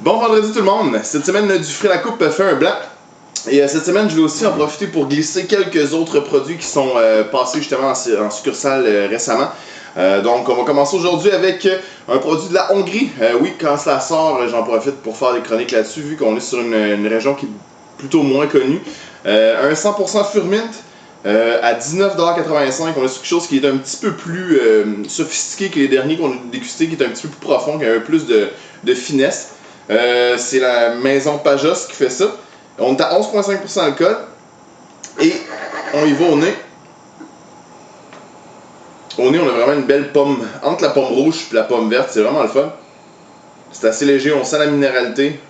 Bon vendredi tout le monde, cette semaine du Frais la Coupe fait un blanc. Et cette semaine, je vais aussi en profiter pour glisser quelques autres produits qui sont passés justement en succursale récemment. Donc on va commencer aujourd'hui avec un produit de la Hongrie. Oui, quand ça sort, j'en profite pour faire des chroniques là-dessus, vu qu'on est sur une région qui est plutôt moins connue. Un 100% Furmint à 19,85$. On est sur quelque chose qui est un petit peu plus sophistiqué que les derniers qu'on a dégustés, qui est un petit peu plus profond, qui a un peu plus de finesse. C'est la maison Pajos qui fait ça. On est à 11,5% d'alcool. Et on y va au nez. Au nez, on a vraiment une belle pomme. Entre la pomme rouge et la pomme verte, c'est vraiment le fun. C'est assez léger, on sent la minéralité.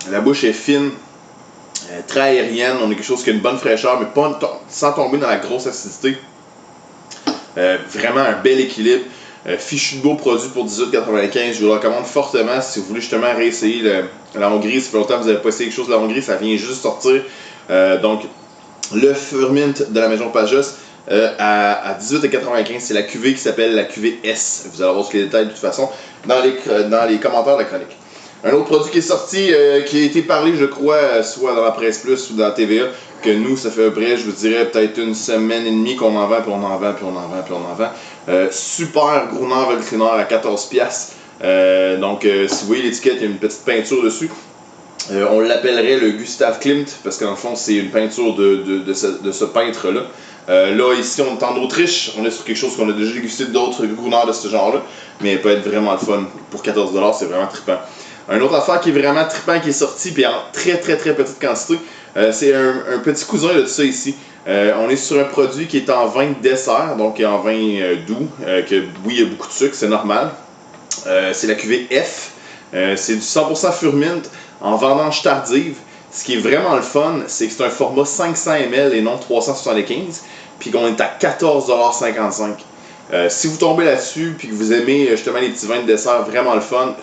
La bouche est fine, très aérienne, on a quelque chose qui a une bonne fraîcheur, mais pas sans tomber dans la grosse acidité. Vraiment un bel équilibre. Fichu de beau produit pour 18,95$. Je vous le recommande fortement si vous voulez justement réessayer la Hongrie. Ça fait longtemps que vous n'avez pas essayé quelque chose de la Hongrie, ça vient juste sortir. Donc, le Furmint de la maison Pajos à 18,95$, c'est la cuvée qui s'appelle la cuvée S. Vous allez voir tous les détails de toute façon dans les commentaires de la chronique. Un autre produit qui est sorti, qui a été parlé, je crois, soit dans la Presse Plus ou dans la TVA, que nous, ça fait à peu près, je vous dirais, peut-être une semaine et demie qu'on en vend, puis on en vend, puis on en vend, puis on en vend. Super Gruner Veltliner à 14$. Donc, si vous voyez l'étiquette, il y a une petite peinture dessus. On l'appellerait le Gustav Klimt, parce qu'en fond, c'est une peinture de ce peintre-là. Là, ici, on est en Autriche. On est sur quelque chose qu'on a déjà dégusté d'autres Gruner de ce genre-là. Mais elle peut être vraiment le fun. Pour 14$, c'est vraiment trippant. Un autre affaire qui est vraiment trippant, qui est sorti, puis en très petite quantité, c'est un petit cousin de tout ça ici. On est sur un produit qui est en vin de dessert, donc en vin doux, que oui, il y a beaucoup de sucre, c'est normal. C'est la cuvée F. C'est du 100% Furmint en vendange tardive. Ce qui est vraiment le fun, c'est que c'est un format 500 ml et non 375, puis qu'on est à 14,55$. Si vous tombez là-dessus, puis que vous aimez justement les petits vins de dessert, vraiment le fun,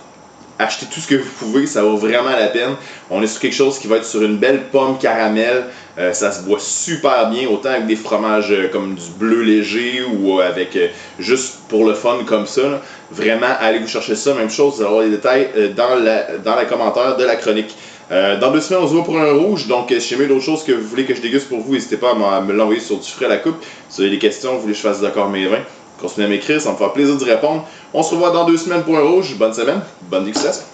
achetez tout ce que vous pouvez, ça vaut vraiment la peine. On est sur quelque chose qui va être sur une belle pomme caramel. Ça se boit super bien, autant avec des fromages comme du bleu léger ou avec juste pour le fun comme ça. Là. Vraiment, allez vous chercher ça. Même chose, vous allez avoir les détails dans les commentaires de la chronique. Dans 2 semaines, on se voit pour un rouge. Donc, si jamais d'autres choses que vous voulez que je déguste pour vous, n'hésitez pas à me l'envoyer sur du Frais à la Coupe. Si vous avez des questions, vous voulez que je fasse d'accord mes vins, continuez à m'écrire, ça me fera plaisir d'y répondre. On se revoit dans 2 semaines pour un rouge. Bonne semaine, bonne dégustation.